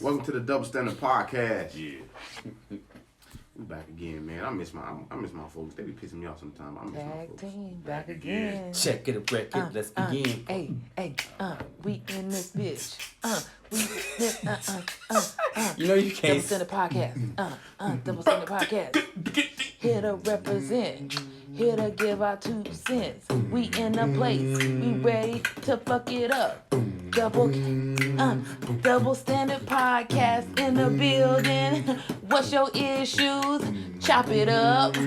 Welcome to the Double Standard Podcast. Yeah. We back again, man. I miss my folks. They be pissing me off sometimes. I miss my Tag folks. team back again. Check it, record. Let's begin. We in this bitch. You know you Double can't. Standard Podcast. Double Standard Podcast. Here to represent. Here to give our 2 cents. We in the place. We ready to fuck it up. Double Standard Podcast in the building. What's your issues? Chop it up.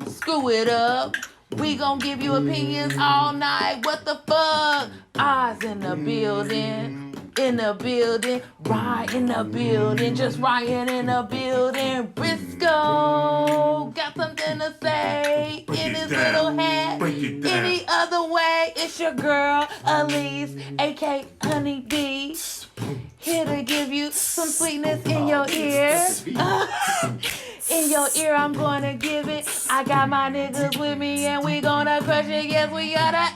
Screw it up. We gon' give you opinions all night. What the fuck? Eyes in the building. In the building. Ryan in the building. Just Ryan in the building. Briscoe got something to say in his little hat. Any other way, it's your girl, Elise, a.k.a. Honey B. Here to give you some sweetness in your ear. In your ear, I'm gonna give it. I got my niggas with me and we gonna crush it. Yes, we gotta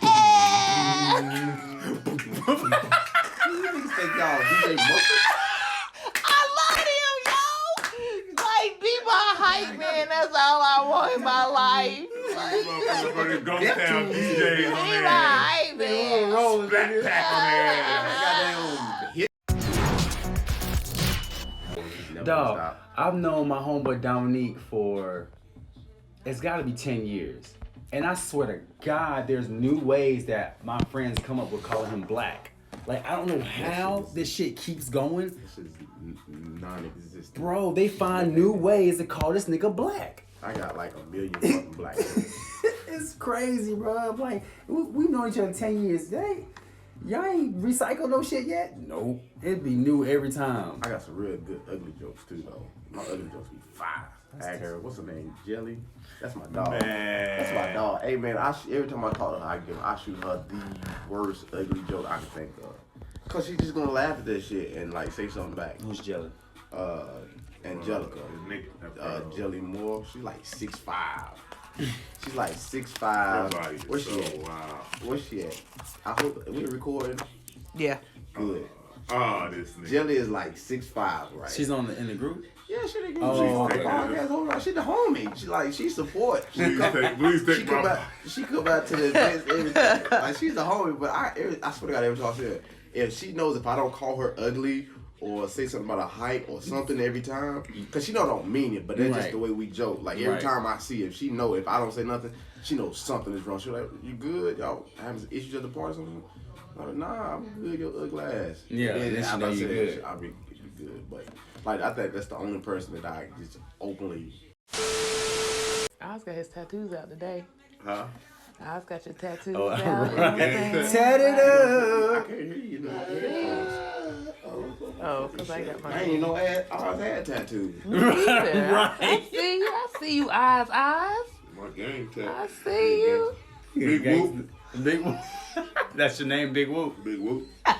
I love him, yo. Like, be my hype man. That's all I want in my life. Motherfucking Ghost Town DJs Be on my there. hype man. Black pack on there. Dog, I've known my homeboy Dominique for, it's gotta be 10 years. And I swear to God, there's new ways that my friends come up with calling him black. Like, I don't know how this shit keeps going. This is non-existent. Bro, they find new ways to call this nigga black. I got like a million fucking black friends. It's crazy, bro. I'm like, we've known each other 10 years. Y'all ain't recycled no shit yet? Nope. It'd be new every time. I got some real good ugly jokes too, though. My ugly jokes be fire. I her, what's her name? Jelly? That's my dog. Man. That's my dog. Hey, man, every time I talk to her, I shoot her the worst ugly joke I can think of. Cause she's just gonna laugh at that shit and like say something back. Who's Jelly? Angelica. Jelly Moore. She's like 6'5". She's like 6'5". Where's she at? Wow. Where's she at? I hope we recording. Yeah. Good. Oh, this nigga. Jelly is like 6'5", right? She's in the group? Yeah, she the Oh, group. okay. She the homie. She support. Please take my... She come out to the events, everything. Like, she's the homie, but I swear to God, every time I see her, if she knows if I don't call her ugly or say something about a height or something every time, because she know I don't mean it, but that's just the way we joke. Like, every time I see her, she know if I don't say nothing, she knows something is wrong. She's like, you good? Y'all having issues at the party or something? I'm like, nah, I'm good, your ugly ass. Yeah, and then she know you good. I'll be good, but like, I think that's the only person that I just openly... Oz got his tattoos out today. Huh? Oz got your tattoos Oh, out. right. Tat it I up. can't hear you now. Oh, because I got I my... ain't even know I always had tattoos. Me either. Right. I see you, Eyes. My game I tag. see you. Big Whoop. Big Whoop. That's your name, Big Whoop. Big Whoop. That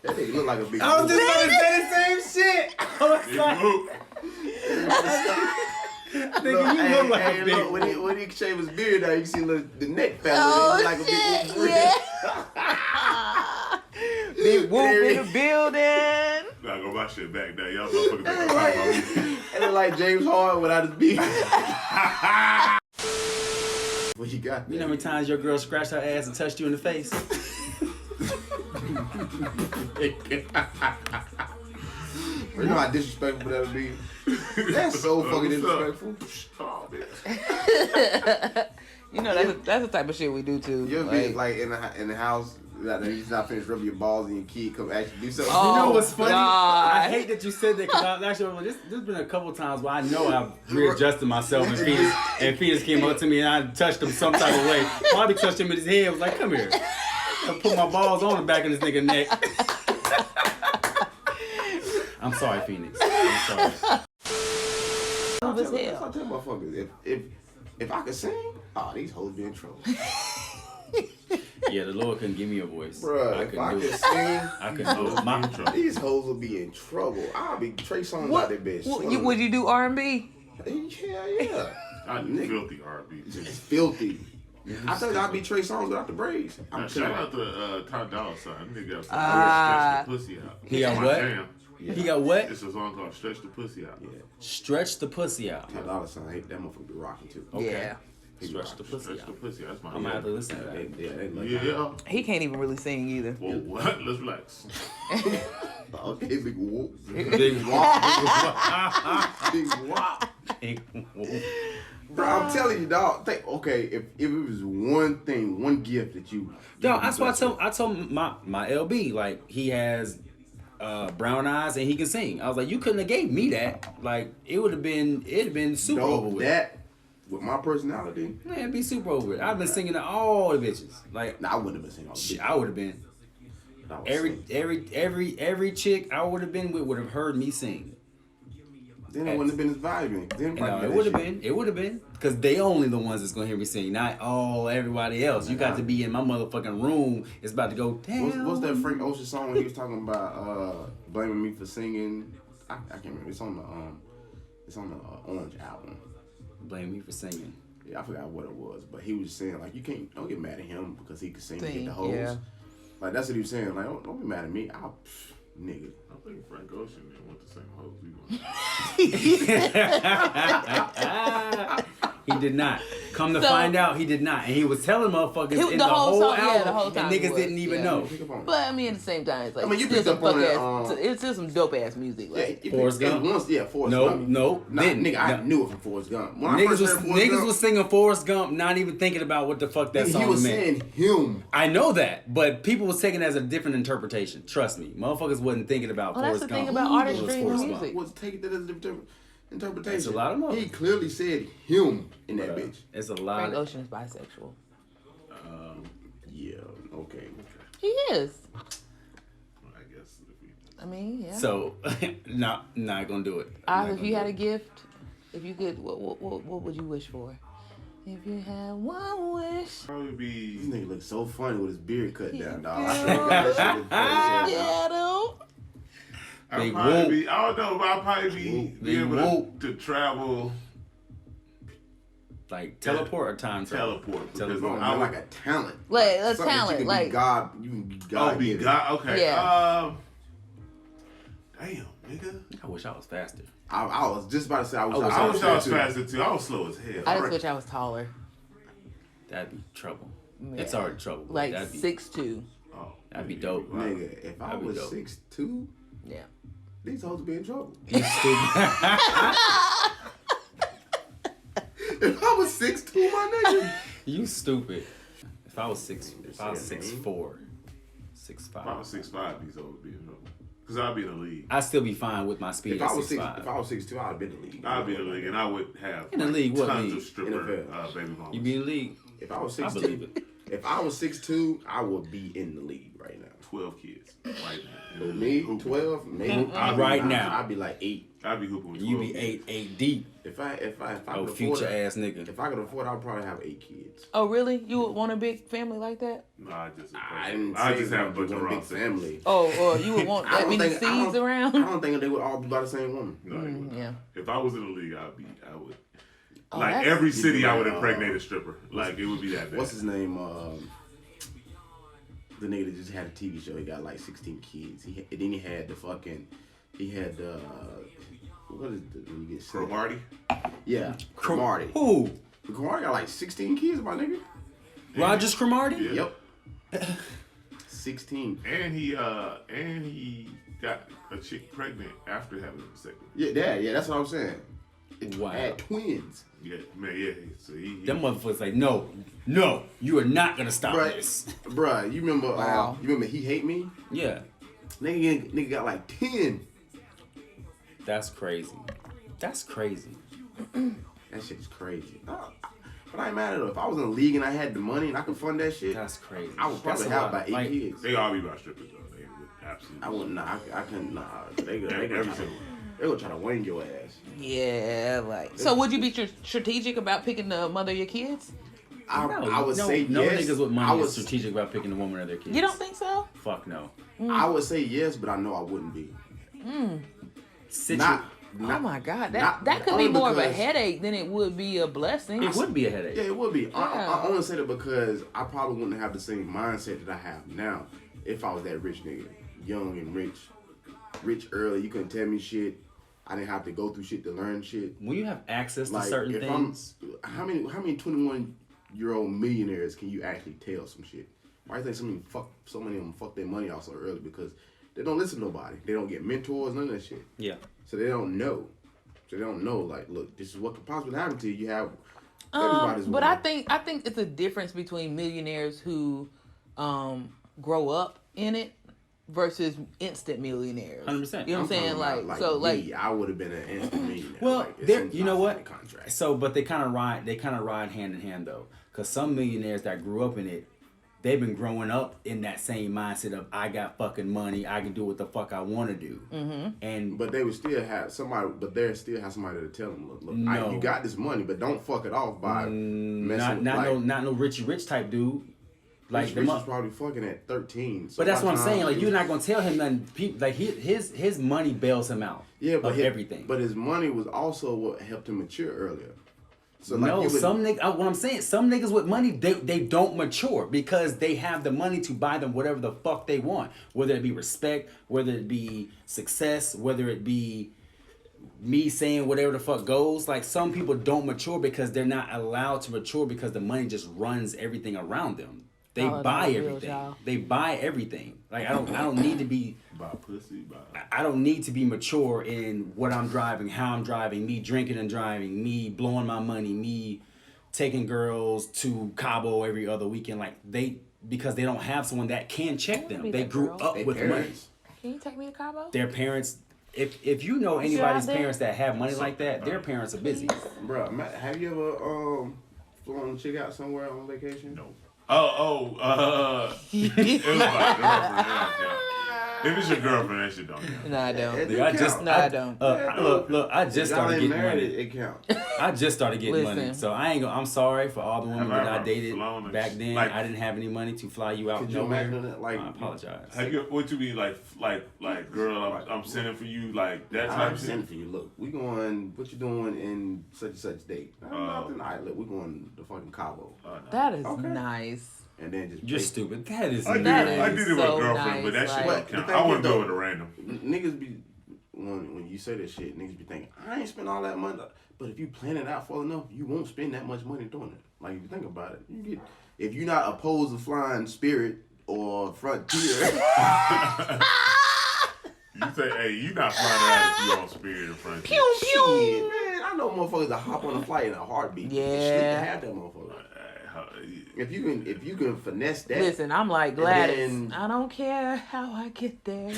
nigga look like a big I was dude. just gonna say the same shit. I was Big like, Whoop. nigga, you look like a big look, when he shave his beard now, you can see the neck feather. Oh, It look like a big whoop. Big Whoop in the building. Nah, go my shit back there. Y'all motherfuckers think I'm talking about me. And look like James Harden without his beard. What you got? You know how many times your girl scratched her ass and touched you in the face? You know how disrespectful that would be? That's so fucking disrespectful. Oh, bitch. You know, that's the type of shit we do too. You'll be like in the house, like, you just not finished rubbing your balls and your kid come actually do something. Oh, You know what's funny? God. I hate that you said that because actually there's been a couple times where I know I've readjusted myself and Phoenix came up to me and I touched him some type of way. Probably touched him in his head. I was like, come here. I put my balls on the back of this nigga neck. I'm sorry, Phoenix. I'm sorry. I'll tell motherfuckers, if I could sing, these hoes be in trouble. Yeah, the Lord couldn't give me a voice. Bruh, if I could sing, I could do it. these hoes will be in trouble. I'll be Trey Songz out that bitch. Would you do R&B? Hell yeah. I do filthy R&B. It's filthy. I told you I'd be Trey Songz without the braids. I'm Shout chilling. out to Top Dollar Sign. Nigga got Ah. Stretch the Pussy Out. He got It's my what? jam. He got what? It's a song called Stretch the Pussy Out. Yeah. Stretch the pussy out. Top Dollar Sign, that motherfucker be rocking too. Okay. Yeah. He be Stretch the rocking. pussy Stretch the out. Pussy Out. That's my I'm gonna have to jam. listen to that. They like Yeah. He can't even really sing either. Whoa, what? Let's relax. Okay, big whoop. Big wop. Big wop. Big whoop. Bro, I'm telling you, dog. Okay, if it was one thing, one gift that you. Yo, that's why I told my LB, like, he has brown eyes and he can sing. I was like, you couldn't have gave me that. Like, it'd have been super over with. That with my personality. Man, it'd be super over with. I've been singing to all the bitches. Like, Nah, I wouldn't have been singing all the shit, bitches. I would have been. I was singing. Every chick I would have been with would have heard me sing. Then it wouldn't have been as vibing. Then No, it would have been. It would have been. Because they only the ones that's going to hear me sing, not all everybody else. You got to be in my motherfucking room. It's about to go down. What's that Frank Ocean song when he was talking about blaming me for singing? I can't remember. It's on the Orange album. Blame me for singing. Yeah, I forgot what it was, but he was saying like don't get mad at him because he could sing and get Sing, the hoes. yeah. Like that's what he was saying. Like don't be mad at me. Nigga. I think Frank Ocean didn't want the same hoes we want. He did not. Come to So- find out, he did not. And he was telling motherfuckers in the the whole whole song, yeah, album, the whole time and he niggas was, didn't even yeah. know. Pick up on it. But I mean, at the same time, it's like I mean, you still picked some up on fuck it, ass. It's still some dope ass music. Like, Yeah, Forrest Gump? Forrest No, Gump. no, Nah, didn't. nigga, I No. knew it from Forrest Gump. When I Niggas first was heard Forrest Gump, singing Forrest Gump, not even thinking about what the fuck that he song was meant. saying him. I know that, but people was taking it as a different interpretation. Trust me, motherfuckers wasn't thinking about Oh, that's Forrest the thing Gump. about It was artistry and Forrest music. Was taking that as a different interpretation. It's a lot of mother- He clearly said him in that Gump. bitch. It's a lot. Frank Of, Ocean is bisexual. Yeah. Okay. He is. I guess. If we, I mean, yeah. so, not gonna do it. Oz, Not if gonna you do had a it. gift, if you could, what would you wish for? If you had one wish, probably This be. nigga looks so funny with his beard cut down, dog. Yeah. I swear to God, that shit is funny. yeah, though. I'd Big probably whoop. be. I don't know, but I'd probably be Big able whoop. to travel, Like teleport or time travel? teleport. Because Teleport. Bro, I you're would. like a talent. Like, a Something that talent, You can like- be God. You can be God. Oh, be given. God. Okay. Yeah. Damn, nigga. I wish I was faster. I was just about to say I wish I I wish I was too. faster too. I was slow as hell. I just wish I was taller, That'd be trouble. Yeah. It's already trouble. but like that'd be 6'2". Oh, That'd be yeah, dope. wow. Nigga, if I That'd be was dope. 6'2", Yeah. these hoes would be in trouble. You stupid. If I was 6'2", my nigga. You stupid. If I was 6'4", 6'5", If I was 6'5", these hoes would be in trouble. Cause I'd be in the league. I'd still be fine with my speed If at I was 6'5". if I was 6'2", I'd have been in the league. I'd be in the league, and I would have In the league, what tons league? of stripper NFL. baby mamas. You be in the league? If I was I 6'2", believe it. if I was 6'2", I would be in the league right now. 12 kids right now. For me, Hooping. 12, maybe. I'd be Right nine. now. I'd be like 8. I'd be hooping with 12 You be kids. eight deep. If I Oh, could future afford it, ass nigga. if I could afford it, I'd probably have 8 kids. Oh, really? You would want a big family like that? No, I just I just have a bunch of one big rocks. family. Oh, or you would want I that don't many think- seeds I around? don't think they would all be by the same woman. No, they wouldn't. Yeah. If I was in the league, I would. Oh, Like that's- every city, I would Yeah. impregnate a stripper. Like it would be that bad. What's his name? The nigga that just had a TV show. He got like 16 kids. And then he had the fucking. He had what is the when you get sick? Cromartie? Yeah, Cromartie. Who? Cromartie got like 16 kids, my nigga. Rogers Cromartie? Yeah. Yep. 16. And he got a chick pregnant after having a vasectomy. Yeah, that's what I'm saying. It Wow. had twins. Yeah, man, yeah. So he Them motherfuckers like, no, you are not gonna stop Bruh, this. bruh, you remember? Wow. You remember He Hate Me? Yeah, Nigga got like 10. that's crazy. That's crazy. That shit is crazy. But I ain't mad at it. If I was in a league and I had the money and I could fund that shit, That's crazy. I would probably That's a have lot. about 8 Like, kids. they all be about strippers though. They would absolutely. I wouldn't. Nah, I couldn't. Nah, they gonna Every try to, single one. they gonna try to wing your ass. Yeah, like. So would you be strategic about picking the mother of your kids? I would say no yes. niggas with I money would, is strategic about picking the woman of their kids. You don't think so? Fuck no. I would say yes, but I know I wouldn't be. Sit Not Oh my God, that could be more of a headache than it would be a blessing. It would be a headache. Yeah, it would be. Yeah. I only say that because I probably wouldn't have the same mindset that I have now if I was that rich nigga, young and rich early. You couldn't tell me shit. I didn't have to go through shit to learn shit. When you have access to certain things, how many 21-year-old millionaires can you actually tell some shit? Why do you think so many of them fuck their money off so early? Because they don't listen to nobody. They don't get mentors, none of that shit. Yeah. So they don't know. Like, look, this is what could possibly happen to you. You have everybody's but I think it's a difference between millionaires who grow up in it versus instant millionaires. 100%. You know what I'm saying? Like I would have been an instant millionaire. Well, like, you know what? Contract. So, but they kind of ride hand in hand though, because some millionaires that grew up in it, they've been growing up in that same mindset of I got fucking money, I can do what the fuck I want to do. Mm-hmm. But they would still have somebody. But they still have somebody to tell them, look, No. you got this money, but don't fuck it off by messing. Not no Richie Rich type dude. Like Rich was probably fucking at 13. So but that's what I'm saying. Like, you're not gonna tell him nothing. Like his money bails him out. Yeah, but everything. But his money was also what helped him mature earlier. So no, some niggas. What I'm saying, some niggas with money, they don't mature because they have the money to buy them whatever the fuck they want. Whether it be respect, whether it be success, whether it be me saying whatever the fuck goes. Like, some people don't mature because they're not allowed to mature because the money just runs everything around them. They buy everything. They buy everything. Like, I don't need to be Buy pussy, I don't need to be mature in what I'm driving, how I'm driving, me drinking and driving, me blowing my money, me taking girls to Cabo every other weekend. Like, because they don't have someone that can check them. They grew up with money. Can you take me to Cabo? Their parents, if you know anybody's parents that have money like that, their parents are busy. Bro, have you ever flown a chick out somewhere on vacation? No. It was my girlfriend. If it's your girlfriend, that shit don't count. No, I don't. I don't. Look, I just started getting money. It counts. I just started getting money, so I'm sorry for all the women that I dated flown back then. like, I didn't have any money to fly you out. Could you imagine that? Like, I apologize. What you mean, like, girl, I'm sending for you, like that type I'm of shit? sending for you. Look, we going. What you doing in such and such date? Nothing. All right, look, we going to fucking Cabo. No. That is nice. And then just You're stupid. That is. I did it with a girlfriend, but that shit don't count. I wouldn't go with a random. Niggas be when you say that shit, niggas be thinking I ain't spend all that money. But if you plan it out far enough, you won't spend that much money doing it. Like, if you think about it, if you're not opposed to flying Spirit or Frontier. You say, hey, you not flying out if you on Spirit or Frontier. Pew pew. Shit, man, I know motherfuckers that hop on a flight in a heartbeat. Yeah. Shit to have that motherfucker. If you can finesse that. Listen, I'm like Gladys. then- I don't care how I get there.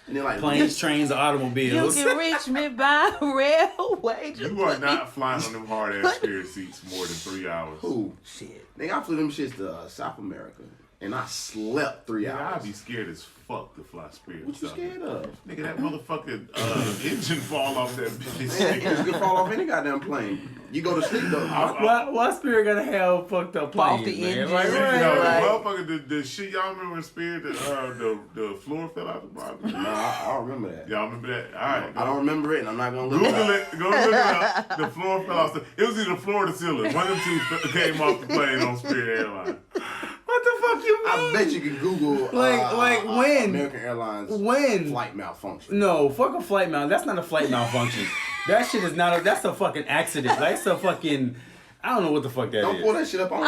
And then like Planes, trains, or You automobiles. can reach me by railway. You are not flying on them hard ass Spirit seats more than 3 hours. Who? Shit. Nigga, I flew them shits to South America. And I slept 3 Nigga, hours. I'd be scared as fuck to fly Spirit. What you scared of? Nigga, that motherfucking engine fall off that bitch. Niggas can fall off any goddamn plane. You go to sleep though. Why Spirit gonna have fucked up planes, Off the man? engine. Like, You right, know, right. motherfucker, the shit y'all remember in Spirit, the floor fell out the bottom. Nah, I don't remember that. Y'all remember that? All right. I don't remember it, and I'm not gonna look Google it up. it. Go look it up. The floor fell off. It was either the floor or the ceiling. One of them two came off the plane on Spirit Airlines. What the fuck you mean? I bet you can Google Like when? American Airlines When? flight malfunction. No, fuck a flight malfunction. That's not a flight malfunction. That shit is not. That's a fucking accident. Like, it's a fucking. I don't know what the fuck that Don't is. pull that shit up. I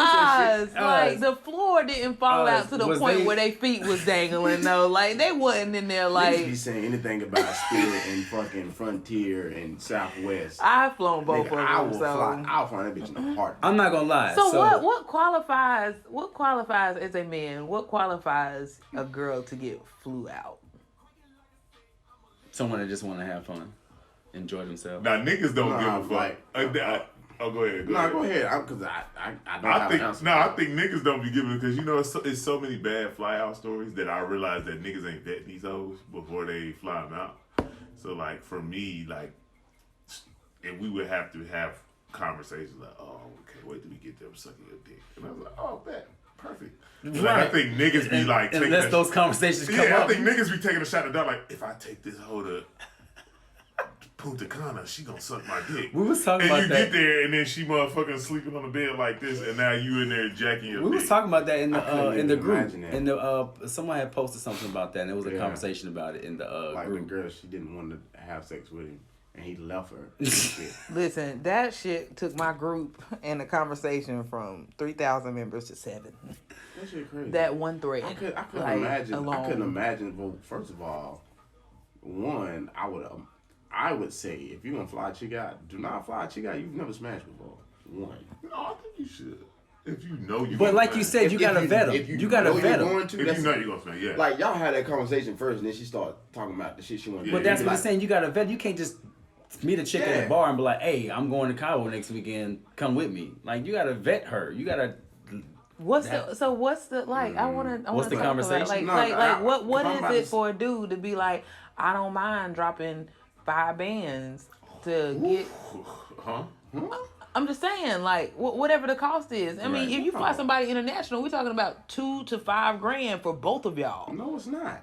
don't say shit. Like the floor didn't fall out to the was point they- where their feet was dangling though. Like they wasn't in there Niggas be like saying anything about Spirit and fucking Frontier and Southwest. I've flown both Nigga, of them. I'll fly that bitch in a heartbeat. I'm not gonna lie. So what qualifies as a man? What qualifies a girl to get flew out? Someone that just want to have fun, enjoy themselves. Now, niggas don't Nah, give a fuck. like- Go ahead. Go ahead. Because I don't have an answer. I think niggas don't be giving because you know it's so many bad fly out stories that I realize that niggas ain't vetting these hoes before they fly them out. So like for me, like, and we would have to have conversations like, oh, okay, wait till we get them sucking your dick, and I was like, oh, bet, perfect. Like, I think niggas be like, unless those conversations come up. I think niggas be taking a shot at that. Like, if I take this hoe to Punta Cana, she gonna suck my dick. We was talking and about you that. get there, and then she motherfucking sleeping on the bed like this, and now you in there jacking your We dick. was talking about that in the group. imagine that. In the someone had posted something about that, and there was a Yeah. conversation about it in the Like group. the girl, she didn't want to have sex with him, and he left her. Shit. Listen, that shit took my group and the conversation from 3,000 members to 7. That shit crazy. That one thread. I couldn't like, imagine. alone. I couldn't imagine. Well, first of all, I would say if you're gonna fly a chick out, do not fly a chick out you've never smashed before. One. No, I think you should. If you know you. But like you said, you gotta vet them. You gotta vet them. If you know you're gonna smash, yeah. Like y'all had that conversation first, and then she started talking about the shit she wanted to do. But that's what like, I'm saying. You gotta vet. You can't just meet a chick at a bar and be like, "Hey, I'm going to Cabo next weekend. Come with me." Like you gotta vet her. You gotta. What's the like? I want to. What's the conversation? What is it for a dude to be like? I don't mind dropping 5 bands to get. Huh? I'm just saying, like, whatever the cost is. I mean, if you fly somebody international, we're talking about $2,000 to $5,000 for both of y'all. No, it's not.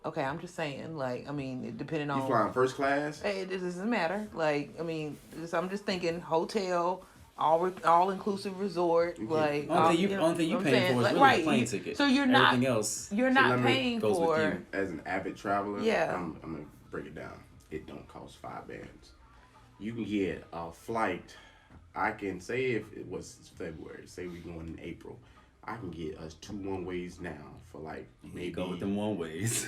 Okay, I'm just saying, like, I mean, depending on. You flying first class? Hey, it doesn't matter. Like, I mean, I'm just thinking hotel, all inclusive resort. Like, only thing you paying for is really the plane ticket. So you're not. Everything else. You're not paying goes with for. you. As an avid traveler, Yeah. I'm gonna break it down. It don't cost 5 bands. You can get a flight. I can say if it was February, say we going in April, I can get us 2 one-ways now for like maybe. Go with them one ways.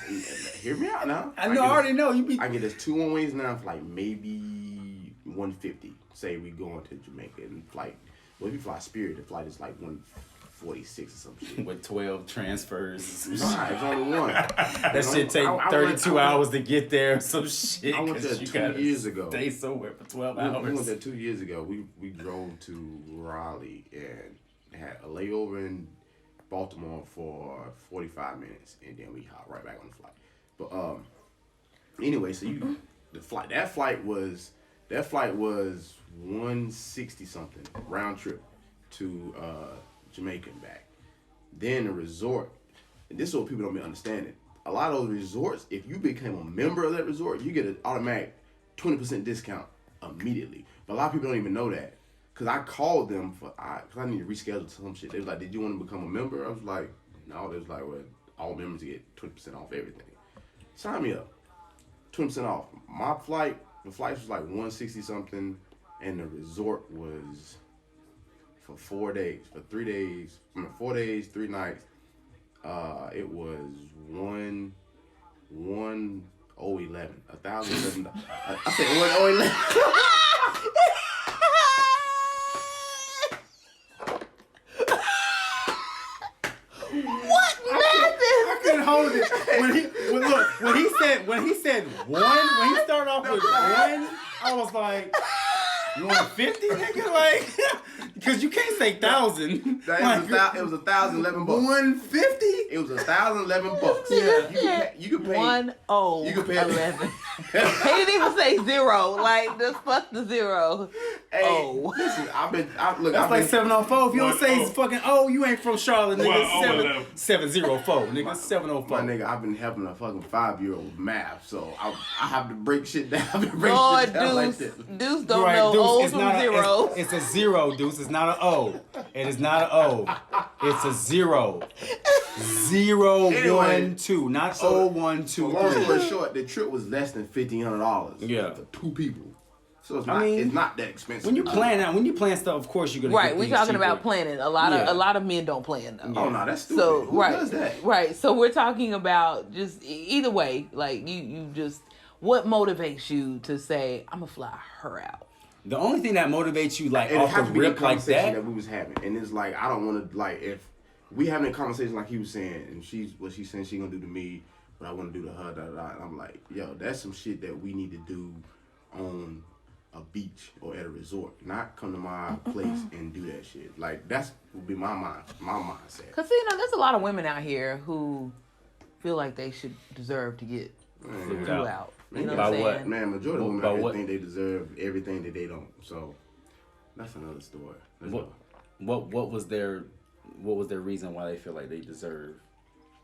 Hear me out now. I already know you be. I get us 2 one-ways now for like maybe 150. Say we going to Jamaica and flight. Well, if you fly Spirit, the flight is like 146 or some shit. With 12 transfers. Nah, it's only one. That shit take 32 hours to get there. Some shit. I went there 2 years ago. Stay somewhere for 12 We hours. went there 2 years ago. We drove to Raleigh and had a layover in Baltimore for 45 minutes, and then we hopped right back on the flight. But anyway, so that flight was 160 something round trip to Jamaica and back. Then the resort, and this is what people don't be understanding. A lot of those resorts, if you become a member of that resort, you get an automatic 20% discount immediately. But a lot of people don't even know that. Cause I called them because I need to reschedule some shit. They was like, "Did you want to become a member?" I was like, "No." They was like, "Well, all members get 20% off everything." Sign me up. 20% off. The flight was like 160 something, and the resort was for 4 days, for 3 days, 4 days, 3 nights. It was 1,011. $1,011. I said 1,011. I couldn't hold it. When he said one, when he started off with one, I was like 150, nigga, like, because you can't say 1,000. It was $1,011. 150? It was $1,011. Yeah. You could pay 1,011. He didn't even say 0. Like, just fuck the 0. Hey, listen, That's like 704. If you don't say fucking you ain't from Charlotte, nigga. 704, nigga. 704. My nigga, I've been helping a fucking 5-year-old with math, so I have to break shit down. Lord, Deuce don't know O's from zeros. It's a 0, Deuce. It's not an O. It is not an O. It's a 0. 0, Anyway, 1, 2. Not 0, 1, 2, 3. Long story short, the trip was less than $1,500 for 2 people. So it's not that expensive. When you plan stuff, of course you're gonna Right, get we're things talking cheaper. about planning. A lot of men don't plan though. Oh no, that's stupid. So Who does that? Right. So we're talking about just either way, like you just what motivates you to say I'm gonna fly her out. The only thing that motivates you like It off the has to be the rip like conversation that. we was having, and it's like I don't want to like if we having a conversation like he was saying, and she's saying she gonna do to me, but I want to do to her. And I'm like, yo, that's some shit that we need to do on a beach or at a resort, not come to my place and do that shit. Like that's would be my mindset. Cause there's a lot of women out here who feel like they should deserve to get flew out. You know what I'm saying? Man, majority of women out here think they deserve everything that they don't. So that's another story. What was their reason why they feel like they deserve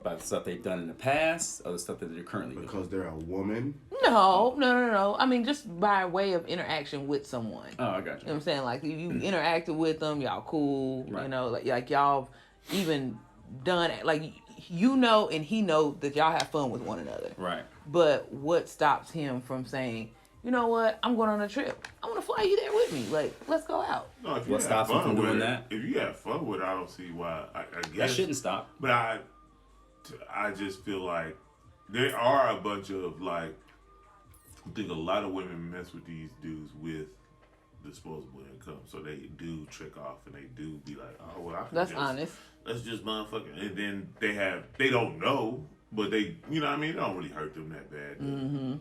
By the stuff they've done in the past or the stuff that they're currently doing? Because they're a woman. No. I mean, just by way of interaction with someone. Oh, I got you. You know what I'm saying? Like, you interacted with them, y'all cool. Right. You know, like y'all even done, like, you know and he know that y'all have fun with one another. Right. But what stops him from saying, you know what, I'm going on a trip. I want to fly you there with me. Like, let's go out. No, if you What have stops him fun from doing with that? If you have fun with it, I don't see why. I guess That shouldn't stop. But I just feel like there are a bunch of, like, I think a lot of women mess with these dudes with disposable income, so they do trick off and they do be like, oh well, I can That's honest. Let's just motherfucking, and then they don't know, but they, you know what I mean, it don't really hurt them that bad. Mm-hmm.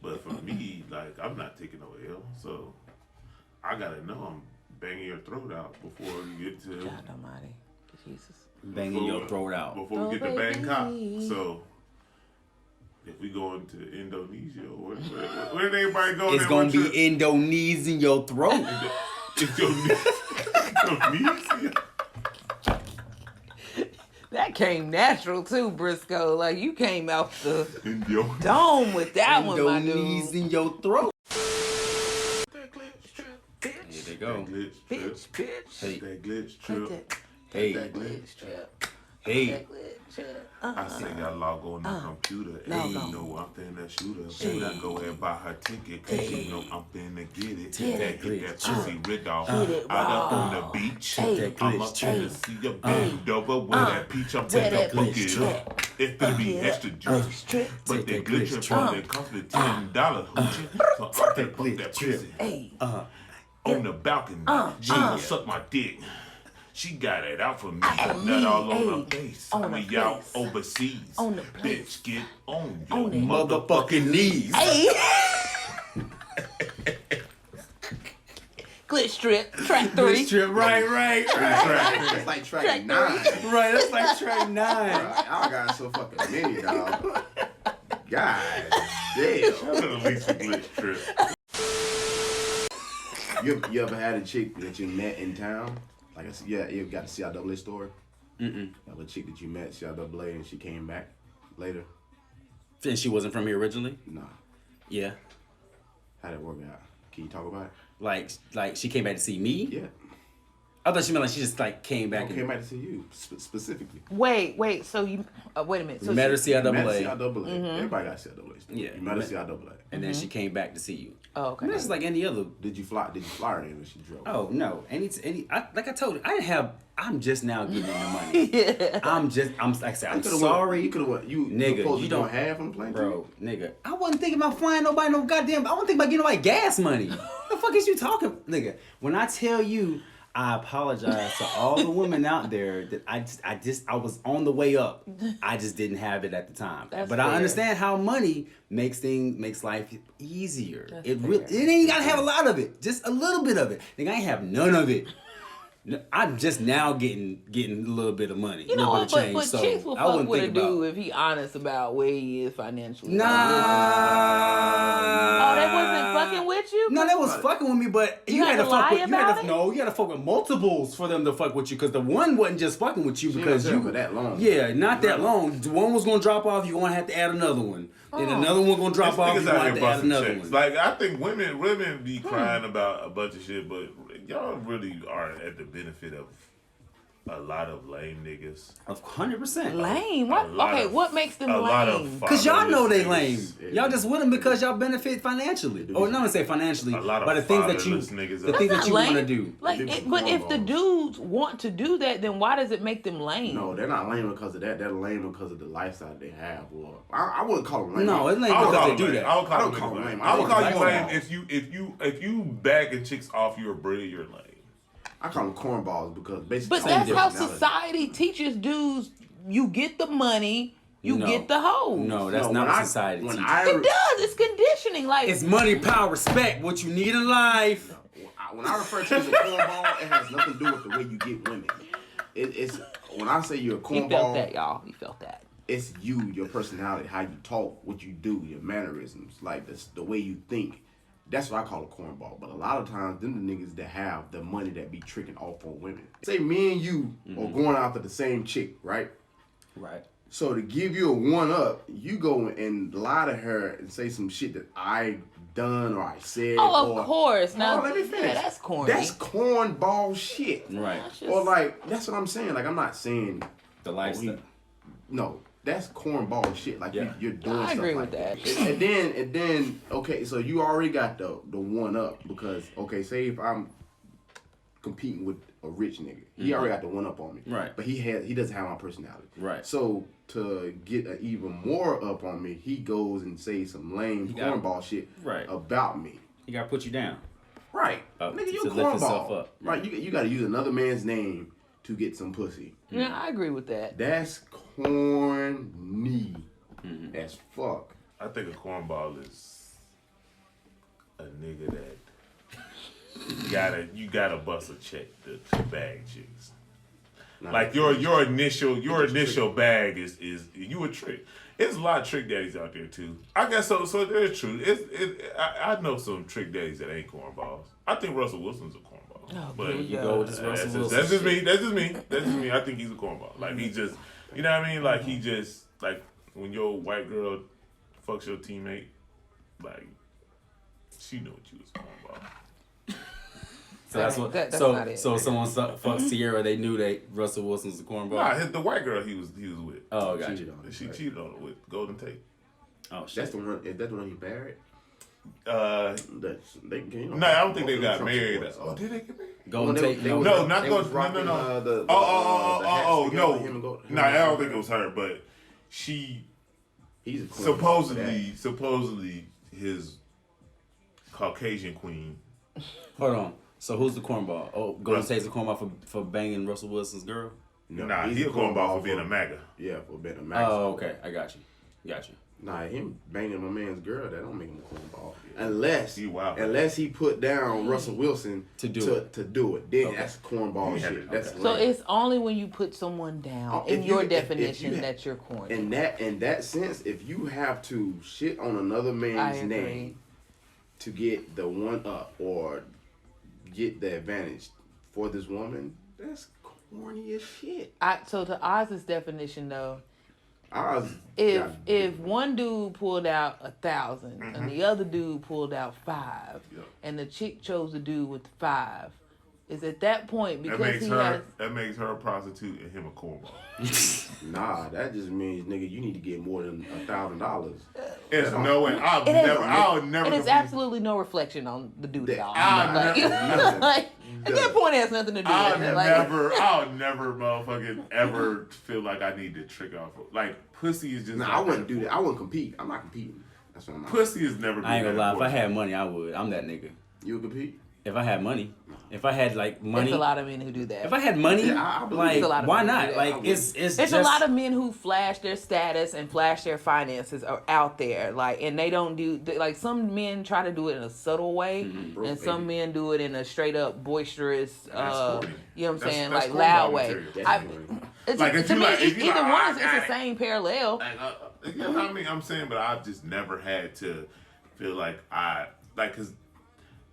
But for me, like, I'm not taking no L, so I gotta know I'm banging your throat out before you get to God almighty. Jesus. Banging your throat out. before we get to baby. Bangkok. So if we go into Indonesia, where did everybody go? It's gonna be Indonesia in your throat. Indonesia. That came natural too, Briscoe. Like, you came out the Indonesia. dome with that one, my Indonesia dude. in your throat. That glitch trip, Here they go. That glitch trip. Bitch, bitch. Hey, That glitch Take trip. that hey, glitch trip. hey. That glitch trip. I say I log on the computer and log you on. know I'm finna shoot her. Should I go and buy her ticket? Cause you know I'm finna get it. That hit that pussy red off. Hit it Out raw. on the beach. Hey. I'm up to see a bend over with that peach. I'm Where finna that book glitch it trip? up. It's gonna be extra juicy. Trip. But Take that that glitch glitch trip trip. only cost me $10 hoochie. So I'm finna that book glitch that trip. pussy. Hey. On the balcony. She gonna suck my dick. She got it out for me. Nut all on her face. On We the out place. overseas. On the place. Bitch, get on your On it. Motherfucking knees. Hey. Glitch trip. Track 3. Glitch trip. Right. It's like track Track 9. Right, that's like track 9. Y'all got so fucking many, dog. God damn. At least a glitch trip. You ever had a chick that you met in town? Like, yeah, you got a CIAA story? Mm-mm. Of a chick that you met CIAA and she came back later? And she wasn't from here originally? Nah. Yeah. How'd it work out? Can you talk about it? Like she came back to see me? Yeah. I thought she meant like she just like came back Came back to see you specifically. Wait. So you wait a minute. So and met her You met a CIAA. CIAA. Everybody got CIAA. Yeah. You met a CIAA. And then she came back to see you. Oh, okay. I mean, it's like any other. Did you fly her in when she drove? Oh no! Like I told you, I didn't have. I'm just now getting into money. Yeah. I'm like I said, I'm sorry. You could have went. You Nigga, supposed you to go don't- half on the plane, Bro, nigga, I wasn't thinking about flying nobody no goddamn. I wasn't thinking about getting nobody gas money. What the fuck is you talking, nigga? When I tell you, I apologize to all the women out there that I was on the way up. I just didn't have it at the time. That's but fair. I understand how money makes life easier. That's It fair. ain't gotta have a lot of it, just a little bit of it. Nigga, I ain't have none of it. I'm just now getting a little bit of money. You know what? But so chicks will I fuck wouldn't with a think about. dude if he honest about where he is financially. Nah. Oh, they wasn't fucking with you? No, they was fucking with me, but You had to fuck lie with about it? you had to fuck with multiples for them to fuck with you, because the one wasn't just fucking with you She because ain't you for that long. Yeah, not that long. The one was gonna drop off, you're gonna have to add another one. Then Oh. another one gonna drop off, Niggas you're gonna out have here to add busting another checks. one. Like, I think women be crying about a bunch of shit, but y'all really are at the benefit of a lot of lame niggas. Of 100%. Lame. What? A lot Okay, of- what makes them a lot of lame? Because y'all know they fatherless lame. niggas. Y'all just with them because y'all benefit financially. Or not to say financially, A lot of but the things that you fatherless niggas the out things That's that you not want to lame. do. Like, They be but if the cornballs. dudes want to do that, then why does it make them lame? No, they're not lame because of that. They're lame because of the lifestyle they have. Or I wouldn't call them lame. No, it's lame I would because call they him do lame. that. I would I call don't him call him lame. lame. I would call you I lame like if you bagging chicks off your bread, you're lame. I call them cornballs because basically. But that's how personality. society teaches dudes. You get the money, you No. get the hoes. No, that's No, not when what I- society when teaches. It does. It's conditioning. Like, It's money, power, respect, what you need in life. When I refer to it as a cornball, it has nothing to do with the way you get women. It's when I say you're a he felt cornball, that, y'all. He felt that. it's you, your personality, how you talk, what you do, your mannerisms, like the way you think. That's what I call a cornball. But a lot of times, them the niggas that have the money that be tricking off on women. Say me and you are going after the same chick, right? Right. So to give you a one up, you go and lie to her and say some shit that I done or I said. Oh, of course. Now, let me finish. Yeah, that's corny. That's cornball shit. Right. Or like, that's what I'm saying. Like, I'm not saying The lifestyle. no, that's cornball shit. Like you're doing I stuff agree like with that. And then okay, so you already got the one up because okay, say if I'm competing with a rich nigga, he already got the one up on me. Right. But he doesn't have my personality. Right. So to get an even more up on me, he goes and says some lame cornball shit about me. He gotta put you down. Right. Nigga, you a to lift himself cornball. up. Right. You gotta use another man's name to get some pussy. Yeah, I agree with that. That's corny as fuck. I think a cornball is a nigga that you gotta bust a check to bag chicks. Like your initial bag is you a trick. There's a lot of trick daddies out there too. I guess so. So there's true. I know some trick daddies that ain't cornballs. I think Russell Wilson's a cornball. Oh, but You go with this Russell Wilson. That's just me. That's just me. I think he's a cornball. Like he just, you know what I mean? Like he just like when your white girl fucks your teammate, like she knew what you was cornball. So that's what. That's so not it. so someone fucked Sierra. They knew that Russell Wilson's a cornball. Nah, the white girl he was with. Oh, gotcha. She cheated on him with Golden Tate. Oh shit. That's the one. Is that the one he married? No, I don't think they got married. Oh, did they get married? Golden Tate. No, not Golden. No. No, I don't think it was her, but he's supposedly his Caucasian queen. Hold on. So who's the cornball? Oh, Golden Tate's a cornball for banging Russell Wilson's girl? Nah, he's a cornball for being a MAGA. Yeah, for being a MAGA. Oh, okay. I got you. Nah, him banging my man's girl, that don't make him a cornball. Unless he put down Russell Wilson to do it. Then that's cornball shit. That's so it's only when you put someone down in your definition that you're corny. In that sense, if you have to shit on another man's name to get the one up or get the advantage for this woman, that's corny as shit. So to Oz's definition though, Oz, if one dude pulled out 1,000 and the other dude pulled out 5, and the chick chose the dude with 5, is at that point because that makes her a prostitute and him a cornball. Nah, that just means nigga, you need to get more than $1,000. It's no way. I'll never. It is absolutely no reflection on the dude at all. At that point, it has nothing to do with it. I'll never motherfucking ever feel like I need to trick off. Like pussy is just. Nah, I wouldn't do that. I wouldn't compete. I'm not competing. That's what I'm not. Pussy is never. I ain't gonna lie. If I had money, I would. I'm that nigga. You would compete? If I had money. If I had like money. There's a lot of men who do that. If I had money, like why not? Like it's there's just a lot of men who flash their status and flash their finances are out there, like, and they don't do like some men try to do it in a subtle way, and some men do it in a straight up boistrous, you know what I'm saying, like loud way. It's either one. It's the same parallel. You know what I mean? I'm saying, but I've just never had to feel like because.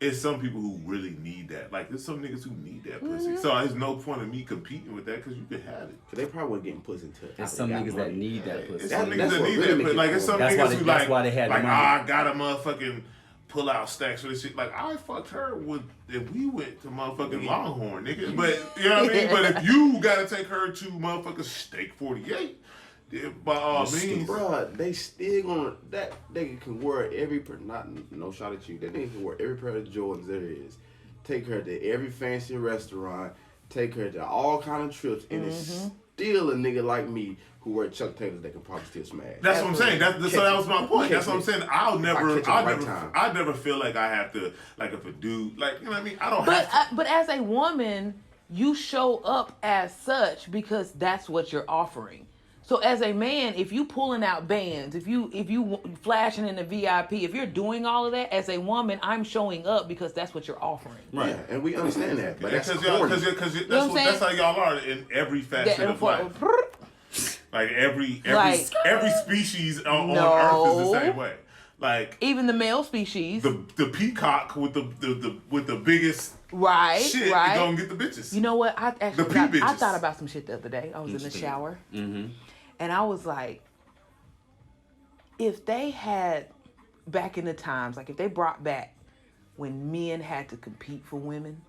It's some people who really need that. Like, there's some niggas who need that pussy. So there's no point in me competing with that because you can have it. Cause they probably weren't getting pussy until. There's some niggas that need that pussy. It's some niggas that need that pussy. Like, it's some niggas who that's why they had like, money. I gotta motherfucking pull out stacks for this shit. Like, I fucked her if we went to motherfucking Longhorn, nigga. But, you know what I mean? But if you gotta take her to motherfucking Steak 48, by all means, bruh, they still gonna that nigga can wear every no shot at you. That nigga can wear every pair of Jordans there is. Take her to every fancy restaurant. Take her to all kind of trips, and it's still a nigga like me who wear Chuck Taylors that can probably still smash. That's what I'm saying. So that was my point. That's what I'm saying. I never feel like I have to, like, if a dude, like, you know what I mean? I don't have to. But as a woman, you show up as such because that's what you're offering. So as a man, if you pulling out bands, if you flashing in the VIP, if you're doing all of that, as a woman, I'm showing up because that's what you're offering. Right, yeah, and we understand that. But that's that's how y'all are in every facet of life. Like every species on Earth is the same way. Like even the male species, the peacock with the biggest. Shit, right. You gonna get the bitches. You know what? I actually I thought about some shit the other day. I was in the shower, And I was like, if they had, back in the times, like if they brought back when men had to compete for women.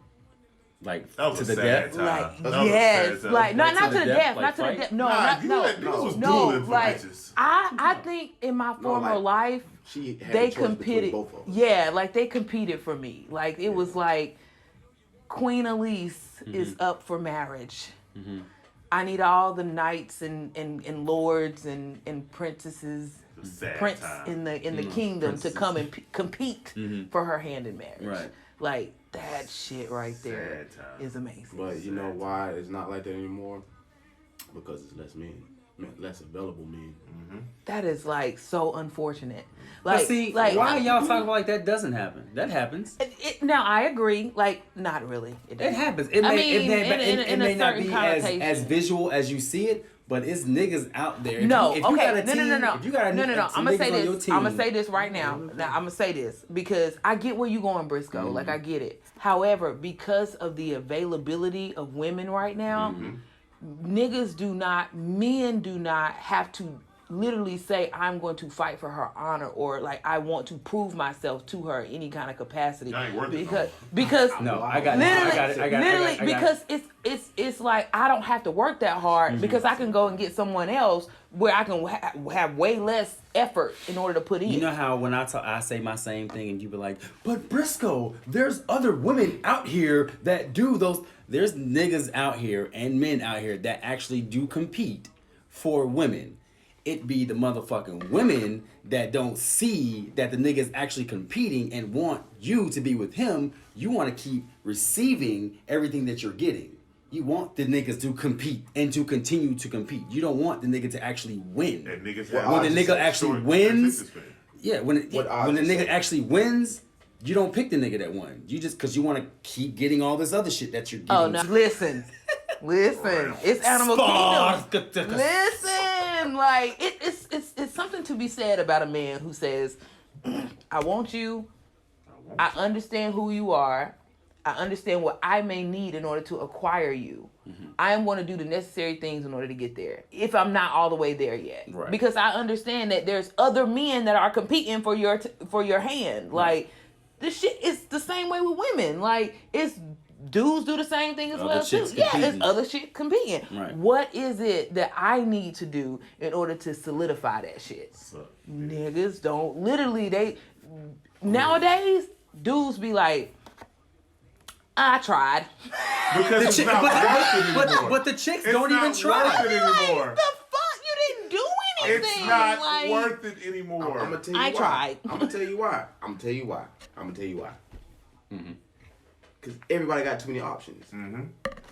Like, that was to a the sad death? time. Like, That was a yes. sad time. Like, not to to the the death, death, not like to the fight? death. No, Nah, no, niggas was no. dueling for Like, bitches. I think in my former like, life, she had they a choice between competed. both of them. Yeah, like they competed for me. Like it was like Queen Elise is up for marriage. I need all the knights and lords and princesses, Sad prince time. in the kingdom to come and compete for her hand in marriage. Right. Like that shit right there Sad time. is amazing. But you know why it's not like that anymore? Because it's less men, less available men. That is like so unfortunate. Like, But see, like why y'all talking about like that doesn't happen? That happens. Now I agree. Like not really. It happens. It I may, mean, it in may a not certain be connotation. as visual as you see it, but it's niggas out there. If No, you got okay, a team, no. If you got a no. some I'm gonna niggas say on your this. team, I'm gonna say this right now. Now I'm gonna say this because I get where you going, Briscoe. Like I get it. However, because of the availability of women right now, men do not have to literally say I'm going to fight for her honor or like I want to prove myself to her in any kind of capacity. That ain't worth it, because No, I got literally it. because it's like I don't have to work that hard because I can go and get someone else where I can have way less effort in order to put in. You know how when I say my same thing and you be like, but Briscoe, there's other women out here that do those. There's niggas out here and men out here that actually do compete for women. It be the motherfucking women that don't see that the nigga's actually competing and want you to be with him. You want to keep receiving everything that you're getting. You want the niggas to compete and to continue to compete. You don't want the nigga to actually win. And niggas When the nigga actually wins, yeah, when the nigga say? actually wins, you don't pick the nigga that won. You just because you want to keep getting all this other shit that you're getting. Oh no! Listen, it's Animal Kingdom. Listen, like it's something to be said about a man who says, "I want you. I understand who you are. I understand what I may need in order to acquire you. I am going to do the necessary things in order to get there. If I'm not all the way there yet, Right. because I understand that there's other men that are competing for your hand. Like this shit is the same way with women. Like it's dudes do the same thing as Other well too. chicks Yeah, competing. it's other shit competing. Right. What is it that I need to do in order to solidify that shit? Niggas don't literally nowadays dudes be like, I tried. Because it's not worth it anymore. But the chicks It's don't not even try. worth it anymore. Like, the fuck? You didn't do anything. It's not like, worth it anymore. I'm gonna tell you I why. tried. I'm gonna tell you why. Because everybody got too many options.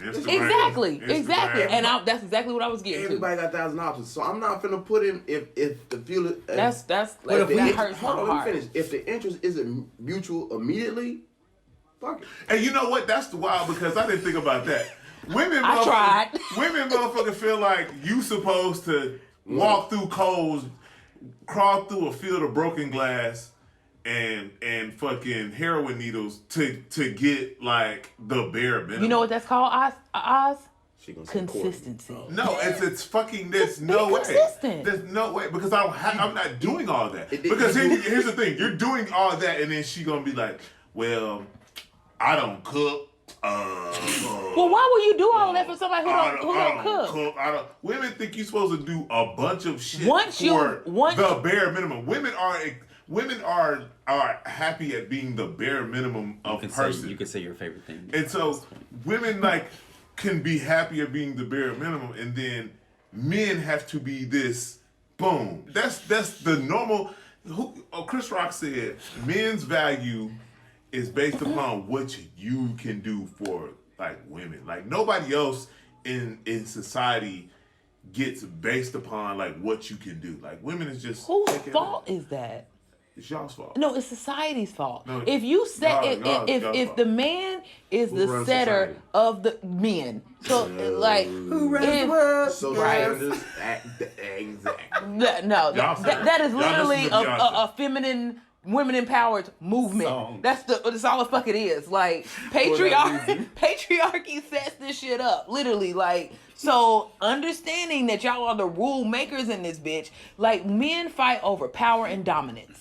Exactly. Instagram. And that's exactly what I was getting Everybody to. got 1,000 options. So I'm not finna put in if the feel. That's that hurts my hold on, let heart. me finish. If the interest isn't mutual immediately, fuck it. And you know what? That's the wild because I didn't think about that. Women, I tried. Women, motherfucker, feel like you supposed to walk through coals, crawl through a field of broken glass, and fucking heroin needles to get like the bare minimum. You know what that's called, Oz? She gonna say Consistency. No, it's fucking. There's no way. consistent. There's no way because I'm not doing all that. It- Because here's the thing: you're doing all that, and then she gonna be like, "Well, I don't cook." Well, why would you do all that for somebody who don't cook? Women think you're supposed to do a bunch of shit Once the bare minimum. Women are happy at being the bare minimum of person. You could say your favorite thing. And so women can be happy at being the bare minimum, and then men have to be this boom. That's the normal. Chris Rock said men's value is based upon what you can do for women. Like nobody else in society gets based upon what you can do. Like women is just Whose fault is that? It's y'all's fault. No, it's society's fault. No, if you set if the man is Who the runs setter society? of the men, so Who runs the world? So Right. exactly. no, Y'all said that is it. Y'all literally listen to Beyonce. a feminine women empowered movement. Song. That's all the fuck it is. Like patriarchy sets this shit up, literally. Like, so understanding that y'all are the rule makers in this bitch. Like, men fight over power and dominance.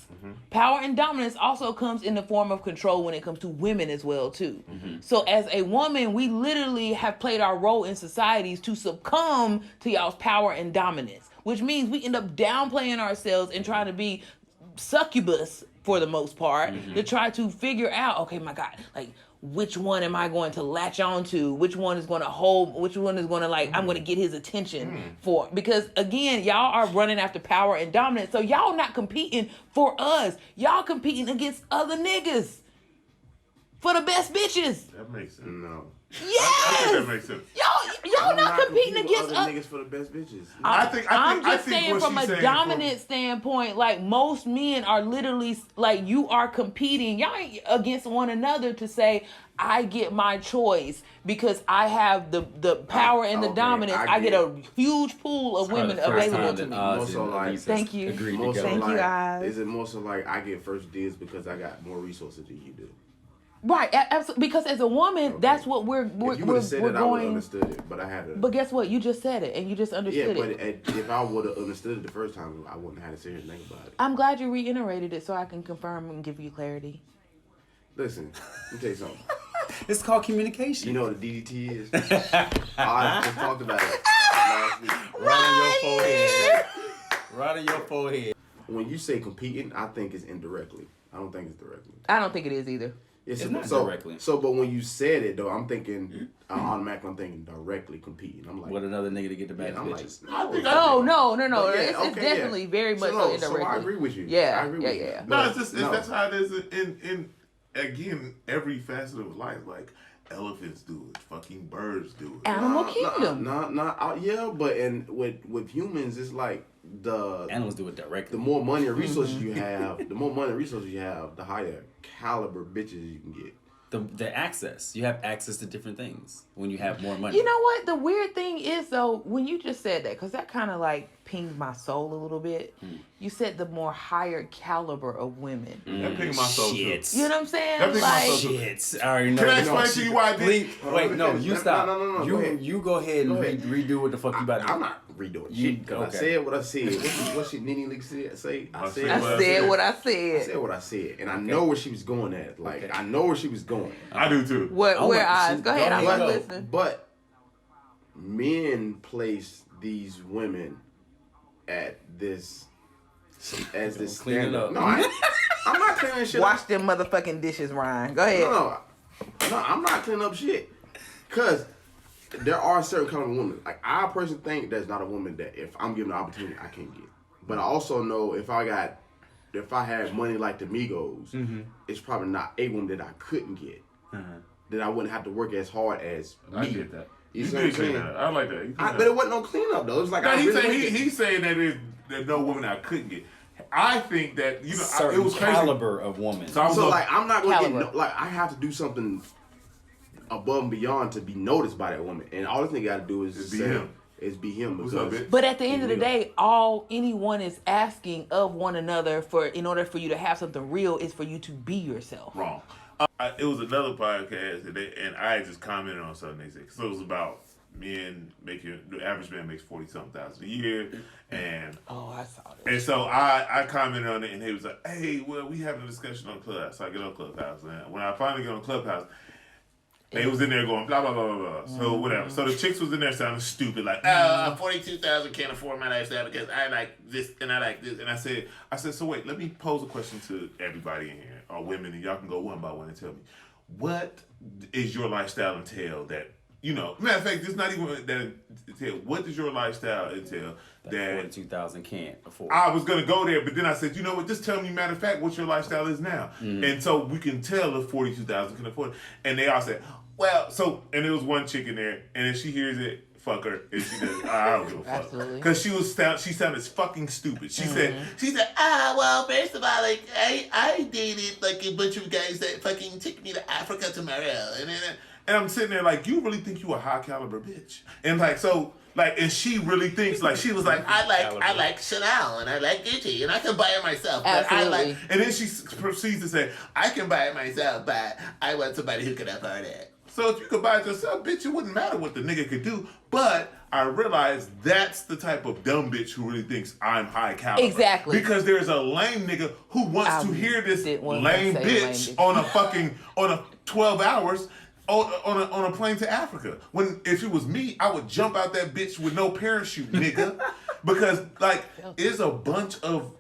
Power and dominance also comes in the form of control when it comes to women as well too. So as a woman, we literally have played our role in societies to succumb to y'all's power and dominance, which means we end up downplaying ourselves and trying to be succubus for the most part to try to figure out, okay, my God, like, which one am I going to latch on to? Which one is going to hold? Which one is going to, like, I'm going to get his attention for? Because, again, y'all are running after power and dominance. So y'all not competing for us. Y'all competing against other niggas for the best bitches. That makes sense. No. Yes! I think that makes sense. Y'all not competing with against other us. niggas for the best bitches. I'm just saying what from she's a saying dominant standpoint, like, most men are literally, like, you are competing. Y'all ain't against one another to say, I get my choice because I have the power and the dominance. I get a huge pool of women available to me. More so like, Thank you. more so Thank you, like, Oz. is it more so like I get first dibs because I got more resources than you do? Right, absolutely. Because as a woman, that's what we're If you would have said it, I would have understood it, but I had to. But guess what? You just said it, and you just understood Yeah, it. but if I would have understood it the first time, I wouldn't have had to sit here and think about it. I'm glad you reiterated it so I can confirm and give you clarity. Listen, let me tell you something. It's called communication. You know what a DDT is? I just talked about it last week. Right on your forehead. Right on your forehead. When you say competing, I think it's indirectly. I don't think it's directly. I don't think it is either. It's not so, directly. So, but when you said it though, I'm thinking automatically. I'm thinking directly competing. I'm like, What another nigga to get the bad I'm like, bitches? no. No. But yeah, It's okay, definitely very much so indirectly. So I agree with you. Yeah, I agree with you. yeah. No, But that's how it is in again, every facet of life. Like, elephants do it, fucking birds do it. Animal Kingdom. Yeah, but with humans, it's like Animals do it directly. the more money and resources you have, the higher caliber bitches you can get. The access. You have access to different things when you have more money. You know what? The weird thing is, though, when you just said that, because that kind of like pinged my soul a little bit. You said the more higher caliber of women. That pinged my soul too. Shit. You know what I'm saying? That pinged my soul too. Shit. I already know. Can I explain to you why I did? Wait, no, you stop. No, go ahead. You go ahead and redo what the fuck you about to do. I'm not redoing shit because I said what I said. What she Nene Leak said? I said what I I said. said what I said, and I know where she was going at. Like I know where she was going. I do too. Where eyes? Go ahead. I'm But, gonna listen. but men place these women at this as this Clean it standard. up. No, I'm not cleaning shit Wash up. them motherfucking dishes, Ryan. Go ahead. No, I'm not cleaning up shit. Cause there are certain kind of women. Like I personally think there's not a woman that if I'm given the opportunity I can't get. But I also know if I had money like the Migos, it's probably not a woman that I couldn't get. That I wouldn't have to work as hard as me. I get that. You see did what I'm say saying? that. I like that. But it wasn't no cleanup though. It was like No, I really went he's saying that there's no woman I couldn't get. I think that it Certain was crazy. caliber of woman. So I was like I'm not gonna Caliber. get like I have to do something above and beyond to be noticed by that woman, and all this nigga got to do is Just be say, him. Is be him. What's Because up, bitch? But at the end of the real. day, all anyone is asking of one another in order for you to have something real is for you to be yourself. Wrong. It was another podcast, and I just commented on something they said. So it was about men the average man makes 40-something thousand a year, and I saw that. and so I commented on it, and he was like, "Hey, well, we having a discussion on Clubhouse." So I get on Clubhouse, and when I finally get on Clubhouse, they was in there going blah blah blah blah blah. So whatever. So the chicks was in there sounding stupid, like, 42,000 can't afford my lifestyle because I like this and I like this. And I said, so wait, let me pose a question to everybody in here, or women, and y'all can go one by one and tell me, what is your lifestyle entail that, matter of fact, it's not even that entail. What does your lifestyle entail that 42,000 can't afford? I was gonna go there, but then I said, you know what? Just tell me, matter of fact, what your lifestyle is now, and so we can tell if 42,000 can afford it. And they all said, well, and there was one chick in there, and if she hears it, fuck her. And she does, I don't give a fuck, Absolutely. because she sounded fucking stupid. She said, well, first of all, like I dated like a bunch of guys that fucking took me to Africa tomorrow, And I'm sitting there like, you really think you a high caliber bitch? And like, so, like, and she really thinks, like, she was like, I like Chanel and I like Gucci and I can buy it myself. But Absolutely. and then she proceeds to say, I can buy it myself, but I want somebody who can afford it. So if you could buy it yourself, bitch, it wouldn't matter what the nigga could do. But I realized that's the type of dumb bitch who really thinks I'm high caliber. Exactly. Because there's a lame nigga who wants to hear this lame bitch on a fucking, on a 12 hours on a plane to Africa. When if it was me, I would jump out that bitch with no parachute, nigga. Because like it's a bunch of,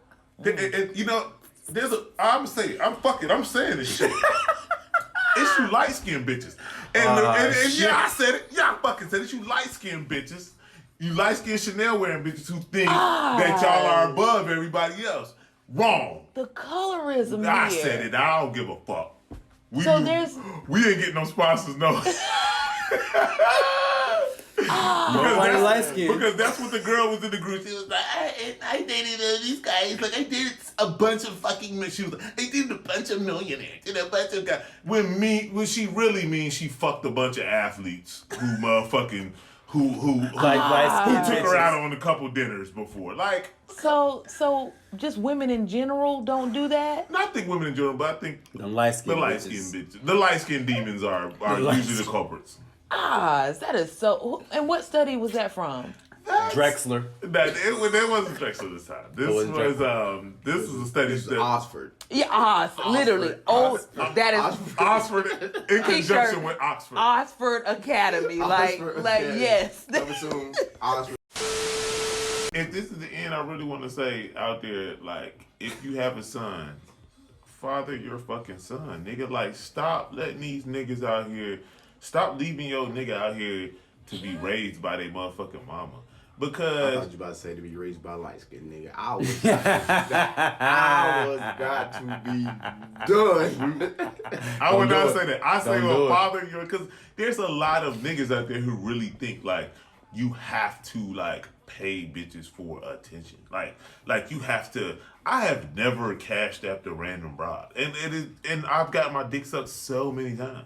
and, you know, I'm saying this shit. It's you light skinned bitches. And yeah, I said it. Yeah, I fucking said it. You light skinned bitches. You light skinned Chanel wearing bitches who think that y'all are above everybody else. Wrong. The colorism I here. said it. I don't give a fuck. We So ain't getting no sponsors, no. Because that's what the girl was in the group. She was like, I dated these guys. Like I dated a bunch of fucking men. She was like, I dated a bunch of millionaires and a bunch of guys. When she really means she fucked a bunch of athletes who motherfucking who took her out on a couple dinners before. Like so just women in general don't do that? I think women in general, but I think the light skinned bitches. The light skinned demons are usually the culprits. That is so. And what study was that from? Drexler. That wasn't Drexler this time. This was a study that Oxford. Yeah, Oxford. Literally. That is Oxford in conjunction with Oxford. Oxford Academy. Yes. Oxford. If this is the end, I really want to say out there, like, if you have a son, father your fucking son, nigga. Like, stop letting these niggas out here. Stop leaving your nigga out here to be raised by their motherfucking mama. Because I thought you about to say to be raised by a light skinned nigga. I was got to be done. I would not say that. I say, well, father your, because there's a lot of niggas out there who really think like you have to like pay bitches for attention. Like you have to. I have never cashed after random broad, and I've got my dick sucked so many times.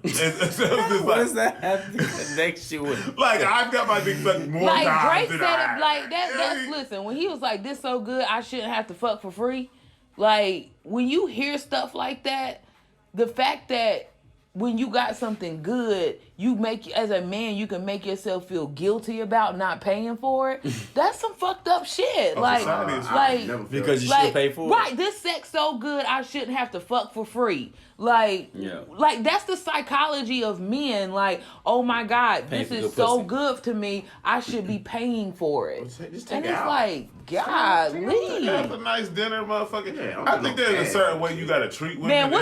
What does that have to connect you with? Like I've got my dick sucked more like times Drake than said it like that. That's listen. When he was like, "This so good, I shouldn't have to fuck for free." Like when you hear stuff like that, the fact that when you got something good, you make as a man, you can make yourself feel guilty about not paying for it. That's some fucked up shit. Because you should pay for it. Right, this sex so good, I shouldn't have to fuck for free. Like that's the psychology of men. Like, oh my God, this is so good to me. I should be paying for it. Just and take it's it out. like, golly. Have a nice dinner, motherfucker. Yeah, I think there's a certain way you gotta treat women. Man,